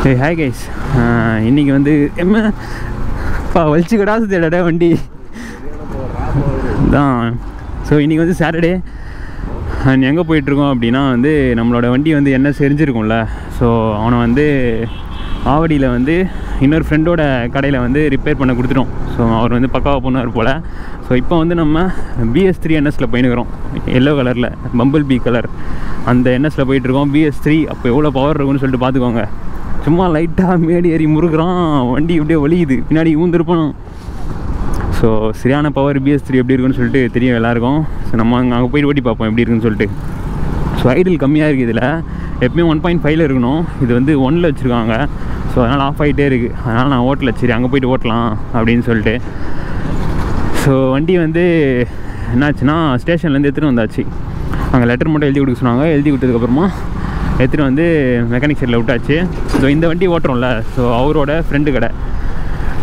Hey, hi guys. இன்னைக்கு வந்து வலிச்சு கடாசு தேடா வண்டி தான். ஸோ இன்றைக்கி வந்து சாட்டர்டே அண்ட் எங்கே போயிட்டுருக்கோம் அப்படின்னா வந்து நம்மளோட வண்டி வந்து என்ன செரிஞ்சிருக்கும்ல. ஸோ அவனை வந்து ஆவடியில் வந்து இன்னொரு ஃப்ரெண்டோட கடையில் வந்து ரிப்பேர் பண்ண கொடுத்துட்டோம். ஸோ அவர் வந்து பக்காவாக பண்ணுவார் போல். ஸோ இப்போ வந்து நம்ம BS3 NSல போயினுக்கிறோம். எல்லோ கலரில் பம்பிள் பி கலர் அந்த NSல போயிட்டுருக்கோம். BS3 அப்போ எவ்வளோ பவர் இருக்குன்னு சொல்லிட்டு பார்த்துக்கோங்க. சும்மா லைட்டாக மேடி ஏறி முறுக்குறான், வண்டி இப்படியே வலியுது, பின்னாடி ஊந்துருப்போம். ஸோ சரியான பவர் BS3 எப்படி இருக்குன்னு சொல்லிட்டு தெரியும் எல்லாருக்கும். ஸோ நம்ம அங்கே போய்ட்டு ஓட்டி பார்ப்போம் எப்படி இருக்குன்னு சொல்லிட்டு. ஸோ ஐடில் கம்மியாக இருக்குது இதில், எப்பயும் 1.5ல் இருக்கணும். இது வந்து 1ல் வச்சுருக்காங்க. ஸோ அதனால் ஆஃப் ஆகிட்டே இருக்குது. அதனால் நான் ஓட்டல, சரி அங்கே போய்ட்டு ஓட்டலாம் அப்படின்னு சொல்லிட்டு. ஸோ வண்டி வந்து என்னாச்சுன்னா ஸ்டேஷன்லேருந்து எடுத்துகிட்டு வந்தாச்சு. அங்கே லெட்டர் மட்டும் எழுதி கொடுக்க சொன்னாங்க. எழுதி கொடுத்ததுக்கப்புறமா எடுத்துகிட்டு வந்து மெக்கானிக் சைடில் விட்டாச்சு. ஸோ இந்த வண்டி ஓட்டுறோம்ல, ஸோ அவரோட ஃப்ரெண்டு கடை.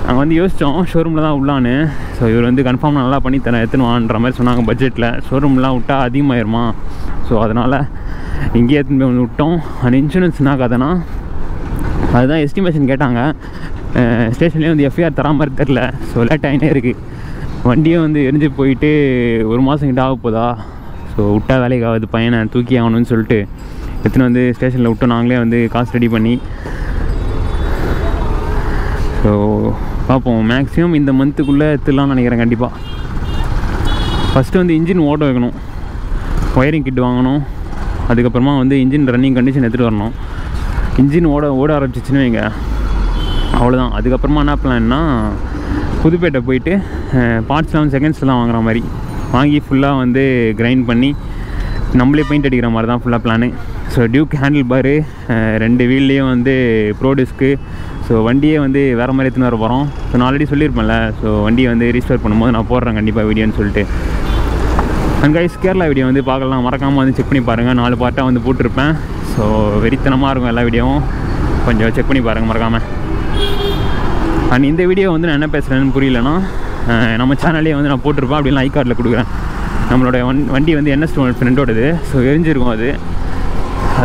நாங்கள் வந்து யோசித்தோம் ஷோரூமில் தான் உள்ளான்னு. ஸோ இவர் வந்து கன்ஃபார்ம் நல்லா பண்ணி தரேன் எடுத்துனுவான்ற மாதிரி சொன்னாங்க பட்ஜெட்டில். ஷோரூம்லாம் விட்டால் அதிகமாகிருமா, ஸோ அதனால் இங்கேயே எடுத்துன்னு போய் விட்டோம். அந்த இன்சூரன்ஸ் என்ன கதைனா அதுதான் எஸ்டிமேஷன் கேட்டாங்க. ஸ்டேஷன்லேயே வந்து FIR தரா மாதிரி தெரில. ஸோ லேட் ஆகினே இருக்குது. வண்டியும் வந்து எரிஞ்சு போயிட்டு 1 மாதம் கிட்ட ஆக போதா. ஸோ விட்டா வேலைக்கு ஆகுது, பையனை தூக்கி ஆகணும்னு சொல்லிட்டு எடுத்துன்னு வந்து ஸ்டேஷனில் விட்டோம். நாங்களே வந்து காசு ரெடி பண்ணி. ஸோ பார்ப்போம், மேக்ஸிமம் இந்த மந்த்துக்குள்ளே எடுத்துடலாம்னு நினைக்கிறேன் கண்டிப்பாக. ஃபஸ்ட்டு வந்து இன்ஜின் ஓட வைக்கணும், ஒயரிங் கிட் வாங்கணும். அதுக்கப்புறமா வந்து இன்ஜின் ரன்னிங் கண்டிஷன் எடுத்துகிட்டு வரணும். இன்ஜின் ஓட ஆரம்பிச்சிச்சுன்னு வைங்க, அவ்வளோதான். அதுக்கப்புறமா என்ன பிளான்னா புதுப்பேட்டை போயிட்டு பார்ட்ஸ்லாம் செகண்ட்ஸ்லாம் வாங்குற மாதிரி வாங்கி ஃபுல்லாக வந்து கிரைண்ட் பண்ணி நம்மளே பெயிண்ட் அடிக்கிற மாதிரி தான் ஃபுல்லாக பிளானு. ஸோ டியூக் ஹேண்டில் பாரு, 2 வீல்லையும் வந்து ப்ரோ டிஸ்க்கு. ஸோ வண்டியே வந்து வேறு மாதிரி எடுத்துன்னு வர போகிறோம். ஸோ நான் ஆல்ரெடி சொல்லியிருப்பேன்ல, ஸோ வண்டியை வந்து ரீஸ்டோர் பண்ணும்போது நான் போடுறேன் கண்டிப்பாக வீடியோன்னு சொல்லிட்டு. அண்ட் கைஸ், கேரளா வீடியோ வந்து பார்க்கலாம், மறக்காமல் வந்து செக் பண்ணி பாருங்கள். 4 பார்ட்டாக வந்து போட்டிருப்பேன். ஸோ வெறித்தனமாக இருக்கும் எல்லா வீடியோவும், கொஞ்சம் செக் பண்ணி பாருங்கள் மறக்காமல். அண்ட் இந்த வீடியோ வந்து நான் என்ன பேசுகிறேன்னு புரியலன்னா நம்ம சேனல்லே வந்து நான் போட்டிருப்பேன், அப்படின்னா ஐ கார்டில் கொடுக்குறேன். நம்மளோட வண்டி வந்து NS200 ஃப்ரெண்டோடது. ஸோ எரிஞ்சிருக்கும் அது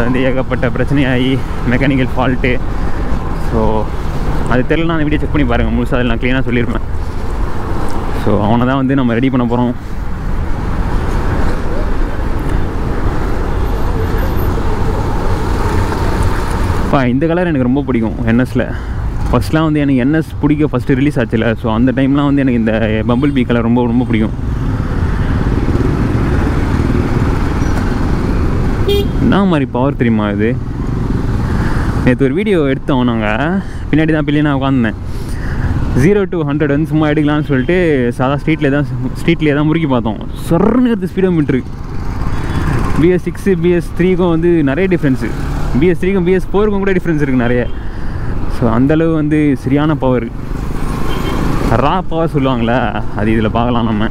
வந்து ஏகப்பட்ட பிரச்சனையாகி மெக்கானிக்கல் ஃபால்ட்டு. ஸோ அது தெரியலனா அந்த வீடியோ செக் பண்ணி பாருங்கள், முழுசாக அதில் நான் க்ளீனாக சொல்லியிருப்பேன். ஸோ அவனை தான் வந்து நம்ம ரெடி பண்ண போகிறோம். இந்த கலர் எனக்கு ரொம்ப பிடிக்கும் NSல. ஃபஸ்ட்லாம் வந்து எனக்கு NS பிடிக்க ஃபஸ்ட்டு ரிலீஸ் ஆச்சுல. ஸோ அந்த டைம்லாம் வந்து எனக்கு இந்த பம்பிள் பி கலர் ரொம்ப ரொம்ப பிடிக்கும். என்ன மாதிரி பவர் தெரியுமா இது? நேற்று ஒரு வீடியோ எடுத்தோம் நாங்கள், பின்னாடி தான் பிள்ளைனா உட்காந்துனேன். 0 to 100 வந்து சும்மா எடுக்கலாம்னு சொல்லிட்டு சாதா ஸ்ட்ரீட்லேயே தான் முறுக்கி பார்த்தோம். சொர்ன்னு எடுத்து ஸ்பீடோமீட்ரு. BS6 BS3க்கும் வந்து நிறைய டிஃப்ரென்ஸு. BS3க்கும் BS4க்கும் கூட டிஃப்ரென்ஸ் இருக்குது நிறைய. ஸோ அந்தளவு வந்து சரியான பவர், ரா பவர் சொல்லுவாங்களே, அது இதில் பார்க்கலாம் நம்ம.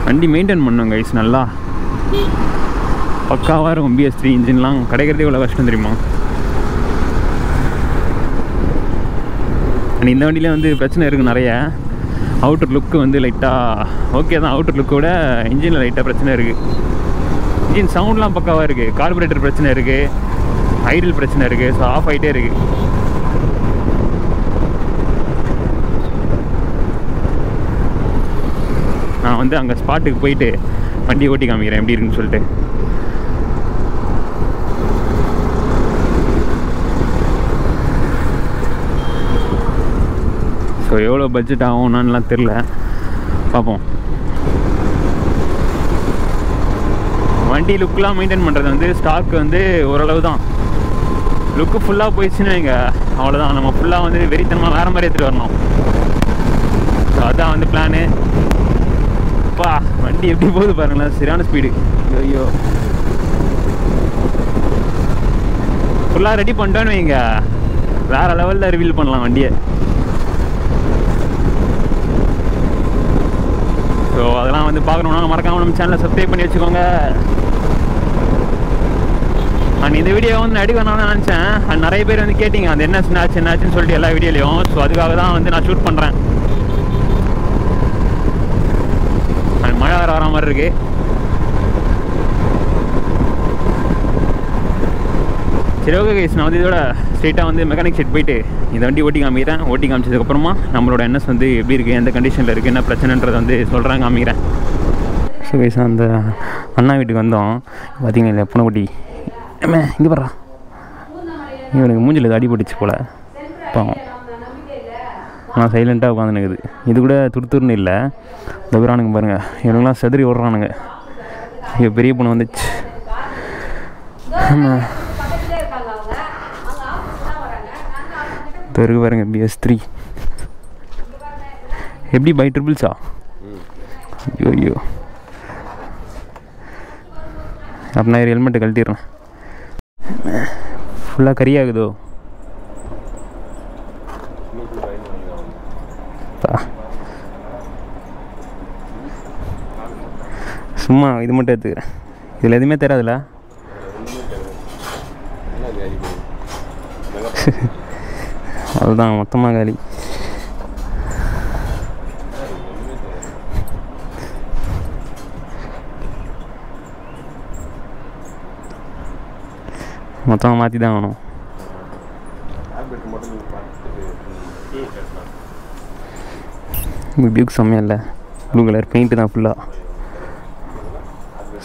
வண்டி மெயின்டைன் பண்ணோம் கைஸ், நல்லா பக்காவாக இருக்கும். BS3 இன்ஜின்லாம் கிடைக்கிறதே இவ்வளோ கஷ்டம் தெரியுமா. அண்ட் இந்த வண்டியில் வந்து பிரச்சனை இருக்குது நிறைய. அவுட்டர் லுக்கு வந்து லைட்டாக ஓகே தான், அவுட்டர் லுக்கோட இன்ஜினில் லைட்டாக பிரச்சனை இருக்குது. இன்ஜின் சவுண்ட்லாம் பக்காவாக இருக்குது. கார்பரேட்டர் பிரச்சனை இருக்குது, ஐடில் பிரச்சனை இருக்குது. ஸோ ஆஃப் ஆகிட்டே இருக்குது. நான் வந்து அங்கே ஸ்பாட்டுக்கு போயிட்டு வண்டி ஓட்டி காமிக்கிறேன் எப்படி இருக்குன்னு சொல்லிட்டு. ஸோ எவ்வளோ பட்ஜெட் ஆகும்னான்லாம் தெரில, பார்ப்போம். வண்டி லுக்கெலாம் மெயின்டைன் பண்ணுறது வந்து ஸ்டாக் வந்து ஓரளவு தான். லுக்கு ஃபுல்லாக போயிடுச்சுன்னு வைங்க, அவ்வளோதான். நம்ம ஃபுல்லாக வந்து வெறித்தனமாக வேறு மாதிரி எடுத்துகிட்டு வரணும். ஸோ அதுதான் வந்து பிளானு. அப்பா வண்டி எப்படி போகுது பாருங்களேன், சரியான ஸ்பீடு. ஐயோ, ஃபுல்லாக ரெடி பண்ணிட்டோன்னு வைங்க, வேறு லெவலில் ரிவீல் பண்ணலாம் வண்டியை. ஸோ அதெல்லாம் வந்து பார்க்கணுன்னா மறக்காமல் நம்ம சேனலை சப்ஸ்கிரைப் பண்ணி வச்சுக்கோங்க. அண்ட் இந்த வீடியோ வந்து நடி வேணாம்னு நினச்சேன். அண்ட் நிறைய பேர் வந்து கேட்டிங்க அந்த என்னாச்சுன்னு சொல்லிட்டு எல்லா வீடியோலையும். ஸோ அதுக்காக தான் வந்து நான் ஷூட் பண்ணுறேன். அண்ட் மழை வர மாதிரி இருக்குது. சரி ஓகே கைஸ், நான் வந்து இதோட ஸ்ட்ரெயிட்டாக வந்து மெக்கானிக் ஷெட் போயிட்டு இந்த வண்டி ஓட்டி காமிக்கிறேன். ஓட்டி காமிச்சதுக்கப்புறமா நம்மளோட என்எஸ் வந்து எப்படி இருக்குது, எந்த கண்டிஷனில் இருக்குது, என்ன பிரச்சனைன்றதை வந்து சொல்கிறேன், காமிக்கிறேன். ஸோ கைஸ், அந்த அண்ணா வீட்டுக்கு வந்தோம். பார்த்தீங்கன்னா இல்லை பூனைக்குட்டி இங்கே போடுறா, இவனுக்கு மூஞ்சில் அடி போட்டுச்சு போல் பாவம். ஆனால் சைலண்ட்டாக உட்காந்துனுக்குது. இது கூட துருத்துருன்னு இல்லை. இந்த பேரானுங்க பாருங்கள், இவனுங்களாம் செதறி ஓடுறானுங்க. ஐயோ பெரிய பொண்ணு வந்துச்சு. தெருக்கு பாருங்க BS3 எப்படி பை ட்ரிபிள்ஸா? ஐயோ ஐயோ, அப்போ நான் ஹெல்மெட்டை கழட்டிடுறேன். ஃபுல்லாக கரியாகுதோ? சும்மா இது மட்டும் எடுத்துக்கிறேன். இதில் எதுவுமே தெரியாதுல்ல. அதுதான் மொத்தமாக காலி. மொத்தமாக மாற்றி தான் ஆகணும். பியூக் செம்மையா இல்லை, ப்ளூ கலர் பெயிண்ட்டு தான் ஃபுல்லாக.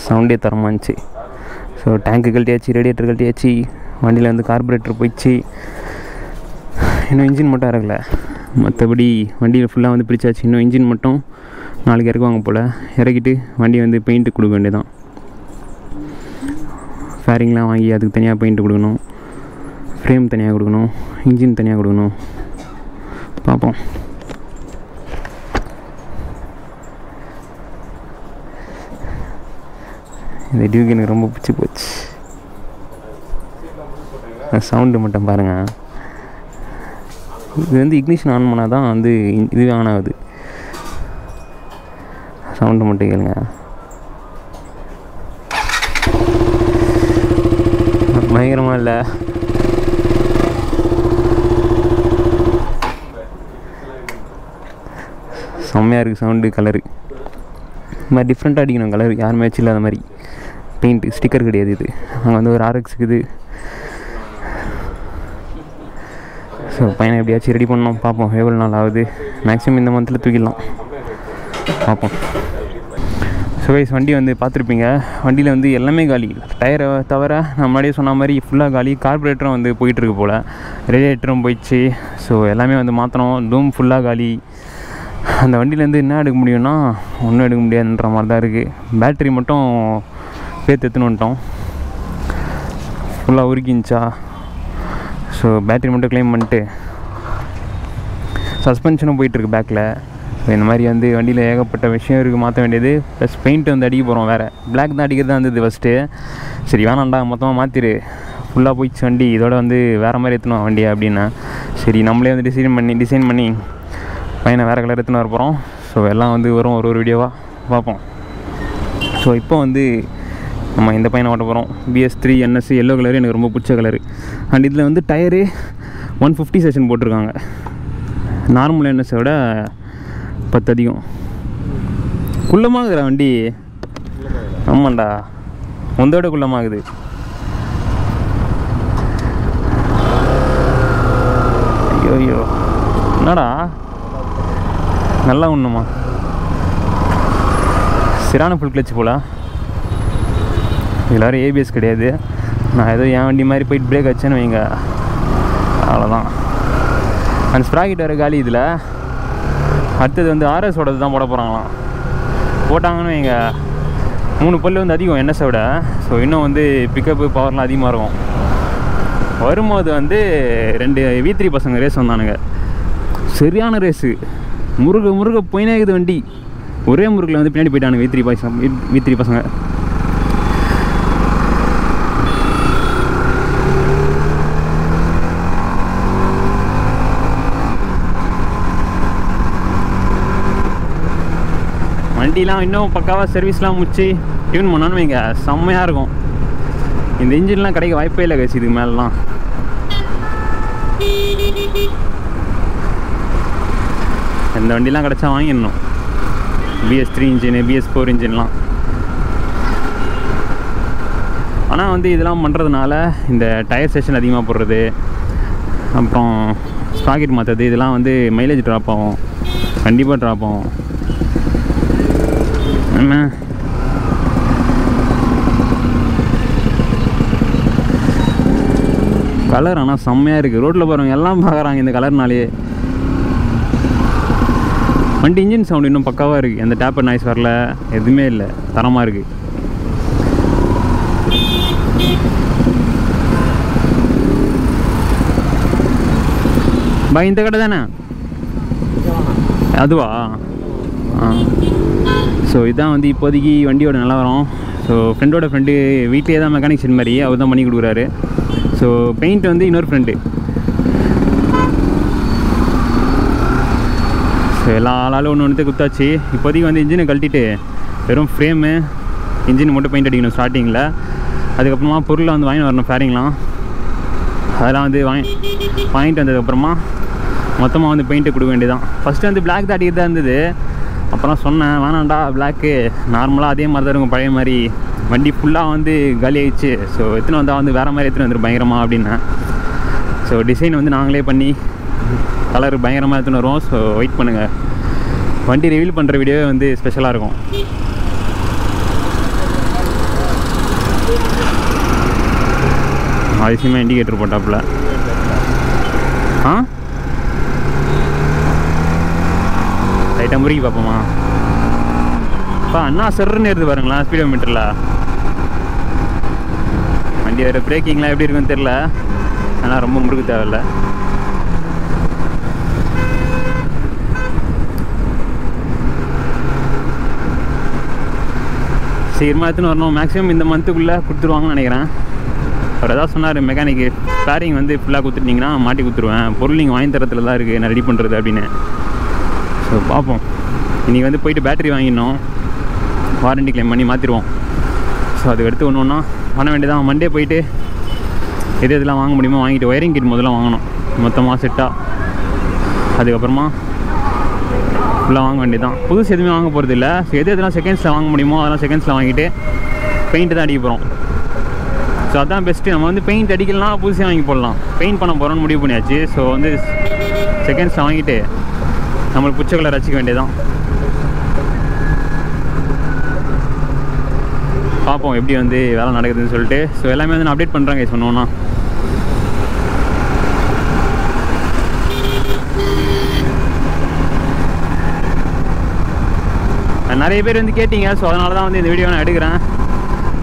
சவுண்டே தரமாக இருந்துச்சு. ஸோ டேங்க்கு கழட்டியாச்சு, ரேடியேட்டர் கழட்டியாச்சு, வண்டியில் வந்து கார்பரேட்டர் போயிடுச்சு. இன்னும் இன்ஜின் மட்டும் இறக்கல. மற்றபடி வண்டியில் ஃபுல்லாக வந்து பிரிச்சாச்சு. இன்னும் இன்ஜின் மட்டும் நாளைக்கு இறக்குவாங்க போல். இறக்கிட்டு வண்டி வந்து பெயிண்ட்டு கொடுக்க வேண்டியதான். ஃபேரிங்லாம் வாங்கி அதுக்கு தனியாக பெயிண்ட்டு கொடுக்கணும், ஃப்ரேம் தனியாக கொடுக்கணும், இன்ஜின் தனியாக கொடுக்கணும். பார்ப்போம். இந்த டியூக் எனக்கு ரொம்ப பிடிச்சி போச்சு. சவுண்டு மட்டும் பாருங்கள். இது வந்து இக்னிஷன் ஆன் பண்ணால் தான் வந்து இது ஆன் ஆகுது. சவுண்டு மட்டும் கேளுங்க. பயங்கரமாக இல்லை? செம்மையாக இருக்குது சவுண்டு. கலரு இது மாதிரி டிஃப்ரெண்ட்டாக அடிக்கணும். கலர் யாருமே வச்சு இல்லாத மாதிரி. பெயிண்ட்டு ஸ்டிக்கர் கிடையாது இது. அங்கே வந்து ஒரு RX இருக்குது. ஸோ பையனை எப்படியாச்சும் ரெடி பண்ணோம். பார்ப்போம் எவ்வளோ நாள் ஆகுது. மேக்ஸிமம் இந்த மந்தில் தூக்கிடலாம், பார்ப்போம். ஸோ கைஸ், வண்டி வந்து பார்த்துருப்பீங்க. வண்டியில் வந்து எல்லாமே காலி. டயரை தவிர நான் முன்னாடியே சொன்ன மாதிரி ஃபுல்லாக காலி. கார்பரேட்டரும் வந்து போயிட்டுருக்கு போல், ரேடியேட்டரும் போயிடுச்சு. ஸோ எல்லாமே வந்து மாற்றணும். டூம் ஃபுல்லாக காலி. அந்த வண்டியிலேருந்து என்ன எடுக்க முடியும்னா ஒன்றும் எடுக்க முடியாதுன்ற மாதிரி தான் இருக்குது. பேட்ரி மட்டும் பேர்த்து எடுத்துன்னு வந்துட்டோம். ஃபுல்லாக உருக்கிஞ்சிச்சா. ஸோ பேட்ரி மட்டும் க்ளைம் பண்ணிட்டு சஸ்பென்ஷனும் போயிட்டுருக்கு பேக்கில். ஸோ இந்த மாதிரி வந்து வண்டியில் ஏகப்பட்ட விஷயம் இருக்குது மாற்ற வேண்டியது. ப்ளஸ் பெயிண்ட் வந்து அடிக்க போகிறோம். வேறு பிளாக் தான் அடிக்கிறது தான் இருந்தது ஃபஸ்ட்டு. சரி வேணாண்டா மொத்தமாக மாற்றிடு, ஃபுல்லாக போயிடுச்சு வண்டி, இதோட வந்து வேறு மாதிரி எடுத்துனோம் வண்டியை அப்படின்னா. சரி நம்மளே வந்து டிசைன் பண்ணி பையனை வேறு கலர் எடுத்துன்னு வர போகிறோம். ஸோ எல்லாம் வந்து வரும் ஒரு வீடியோவாக பார்ப்போம். ஸோ இப்போ வந்து நம்ம இந்த பையனை ஓட்ட போகிறோம். BS3 NS எல்லோ கலரு எனக்கு ரொம்ப பிடிச்ச கலரு. அண்ட் இதில் வந்து டயரு 150 செஷன் போட்டிருக்காங்க. நார்மல் NSஐ விட 10 அதிகம். குள்ளமாகுதுடா வண்டி. ஆமாண்டா, ஒந்தோட குள்ளமாகுது. ஐயோ ஐயோ, என்னடா நல்லா ஒன்றுமா சிறான ஃபுல் கிளச்சு போல. இதில் வேறு ABS கிடையாது. நான் ஏதோ என் வண்டி மாதிரி போயிட்டு பிரேக் வச்சேன்னு வைங்க, அவ்வளோதான். அந்த ஸ்ப்ராக்கெட் வேறு காலி. இதில் அடுத்தது வந்து RSஓடது தான் போட போகிறாங்களாம். போட்டாங்கன்னு வைங்க 3 பல்லு வந்து அதிகம் NSஐ விட. ஸோ இன்னும் வந்து பிக்கப்பு பவர்லாம் அதிகமாக இருக்கும். வரும்போது வந்து 2 V3 பசங்க ரேஸ் வந்தானுங்க. சரியான ரேஸு, முருக போயினே இருக்குது வண்டி. ஒரே முருகில் வந்து பின்னாடி போயிட்டானுங்க V3 பசங்க. வண்டிலாம் இன்னும் பக்காவாக சர்வீஸ்லாம் முடிச்சு டியூன் பண்ணான்னு வைங்க, செம்மையாக இருக்கும். இந்த இன்ஜின்லாம் கிடைக்க வாய்ப்பே இல்லை கட்சி இதுக்கு மேலாம். இந்த வண்டிலாம் கிடச்சா வாங்கிடணும். BS3 இன்ஜினு, BS4 இன்ஜின்லாம் ஆனால் வந்து இதெல்லாம் பண்ணுறதுனால இந்த டயர் செஷன் அதிகமாக போடுறது, அப்புறம் ஸ்பாக்கெட் மாற்றுறது, இதெல்லாம் வந்து மைலேஜ் ட்ராப் ஆகும், கண்டிப்பாக ட்ராப் ஆகும். என்ன கலர் ஆனால் செம்மையாக இருக்குது. ரோட்டில் போகிறவங்க எல்லாம் பார்க்குறாங்க இந்த கலர்னாலேயே. வண்டி இன்ஜின் சவுண்டு இன்னும் பக்காவாக இருக்குது. எந்த டேப்பர் நாய்ஸ் வரல, எதுவுமே இல்லை, தரமாக இருக்குது. இந்த கடை தானே அதுவா? ஸோ இதுதான் வந்து இப்போதைக்கு வண்டியோட நிலவரம். ஸோ ஃப்ரெண்டோட ஃப்ரெண்டு வீட்டிலே தான் மெக்கானிக் செட் மாதிரி அவர் தான் பண்ணி கொடுக்குறாரு. ஸோ பெயிண்ட் வந்து இன்னொரு ஃப்ரெண்டு. ஸோ எல்லா ஆளாலும் ஒன்று குத்தாச்சு. இப்போதைக்கு வந்து இன்ஜினை கழட்டிட்டு வெறும் ஃப்ரேமு இன்ஜின் மட்டும் பெயிண்ட் அடிக்கணும் ஸ்டார்டிங்கில். அதுக்கப்புறமா பொருளை வந்து வாங்கி வரணும், ஃபேரிங்லாம் அதெல்லாம் வந்து வாங்கிட்டு வந்ததுக்கப்புறமா மொத்தமாக வந்து பெயிண்ட்டு கொடுக்க வேண்டியதான். ஃபஸ்ட்டு வந்து பிளாக் தான் அடிக்கிட்டு தான் இருந்தது. அப்புறம் சொன்னேன் வேணாண்டா பிளாக்கு, நார்மலாக அதே மாதிரி தான் இருக்கும் பழைய மாதிரி, வண்டி ஃபுல்லாக வந்து காலி ஆகிடுச்சு. ஸோ எத்தனை வந்தால் வந்து வேறு மாதிரி எடுத்துன்னு வந்துடும் பயங்கரமாக அப்படின்னேன். ஸோ டிசைன் வந்து நாங்களே பண்ணி கலர் பயங்கரமாக எடுத்துன்னு வருவோம். ஸோ வெயிட் பண்ணுங்கள், வண்டி ரிவீல் பண்ணுற வீடியோவே வந்து ஸ்பெஷலாக இருக்கும். அவசியமாக இண்டிகேட்டர் போட்டாப்புல. லைட்டாக முறுக்கி பார்ப்போமா? அண்ணா சர்ன்னு எடுத்து பாருங்களா ஸ்பீடோ மீட்டரில். வண்டி வேறு பிரேக்கிங்லாம் எப்படி இருக்குன்னு தெரில, ஆனால் ரொம்ப முறுக்கு தேவையில்ல. சீக்கிரமாக எடுத்துன்னு வரணும். மேக்ஸிமம் இந்த மந்த்துக்குள்ளே கொடுத்துருவாங்கன்னு நினைக்கிறேன். அவர் எதாவது சொன்னார் மெக்கானிக்கு, ஸ்பேரிங் வந்து ஃபுல்லாக கொடுத்துட்டிங்கன்னா மாட்டி கொடுத்துருவேன், பொருள் நீங்கள் வாங்கி தரத்துல தான் இருக்குது, நான் ரெடி பண்ணுறது அப்படின்னு. ஸோ பார்ப்போம். இன்றைக்கி வந்து போயிட்டு பேட்டரி வாங்கிடணும், வாரண்டி கிளைம் பண்ணி மாற்றிடுவோம். ஸோ அதுக்கு எடுத்து ஒன்று ஒன்றா பண்ண வேண்டியதான். மண்டே போயிட்டு எது இதெல்லாம் வாங்க முடியுமோ வாங்கிட்டு ஒயரிங் கிட் முதல்ல வாங்கணும் மொத்தமாக செட்டாக. அதுக்கப்புறமா ஃபுல்லாக வாங்க வேண்டியதான். புதுசு எதுவுமே வாங்க போகிறது இல்லை. ஸோ எதெல்லாம் செகண்ட்ஸில் வாங்க முடியுமோ அதெல்லாம் செகண்ட்ஸில் வாங்கிட்டு பெயிண்ட்டு தான் அடிக்க போகிறோம். ஸோ அதுதான் பெஸ்ட்டு. நம்ம வந்து பெயிண்ட் அடிக்கலாம், புதுசாக வாங்கி போடலாம். பெயிண்ட் பண்ண போகிறோன்னு முடிவு பண்ணியாச்சு. ஸோ வந்து செகண்ட்ஸில் வாங்கிட்டு நம்மளுக்கு பிடிச்ச கலர் அடிச்சிக்க வேண்டியதான். பார்ப்போம் எப்படி வந்து வேலை நடக்குதுன்னு சொல்லிட்டு. ஸோ எல்லாமே வந்து நான் அப்டேட் பண்ணுறேங்க சொன்னோன்னா. நிறைய பேர் வந்து கேட்டிங்க. ஸோ அதனால தான் வந்து இந்த வீடியோ நான் எடுக்கிறேன்.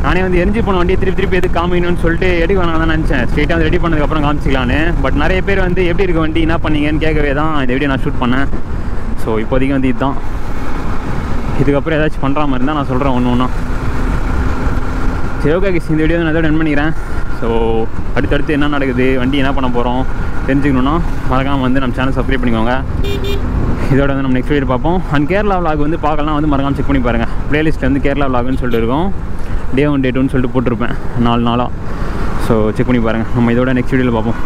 நானே வந்து எரிஞ்சு போன வண்டியை திருப்பி எது காமிக்கணும்னு சொல்லிட்டு எடுக்க வேணாம் தான் நினச்சேன். ஸ்ட்ரெயிட்டாக வந்து ரெடி பண்ணதுக்கப்புறம் காமிச்சிக்கலான்னு. பட் நிறைய பேர் வந்து எப்படி இருக்க வண்டி என்ன பண்ணீங்கன்னு கேட்கவே தான் இந்த வீடியோ நான் ஷூட் பண்ணேன். ஸோ இப்போதைக்கு வந்து இதுதான். இதுக்கப்புறம் ஏதாச்சும் பண்ணுற மாதிரி இருந்தால் நான் சொல்கிறேன் ஒன்று ஒன்றா. சரி ஓகே, இந்த வீடியோ நான் இதோட என் பண்ணிக்கிறேன். ஸோ அடுத்தடுத்து என்ன நடக்குது, வண்டி என்ன பண்ண போகிறோம் தெரிஞ்சுக்கணுன்னா மறக்காமல் வந்து நம்ம சேனல் சப்ஸ்கிரைப் பண்ணிக்கோங்க. இதோட வந்து நம்ம நெக்ஸ்ட் வீடியோ பார்ப்போம். அண்ட் கேரளா விலாக் வந்து பார்க்கலாம், வந்து மறக்காமல் செக் பண்ணி பாருங்கள். ப்ளேலிஸ்ட்டில் வந்து கேரளா விலாக்னு சொல்லிட்டு இருக்கும். Day 1 Day 2 சொல்லிட்டு போட்டிருப்பேன் 4 நாளாக. ஸோ செக் பண்ணி பாருங்கள். நம்ம இதோட நெக்ஸ்ட் வீடியோவில் பார்ப்போம்.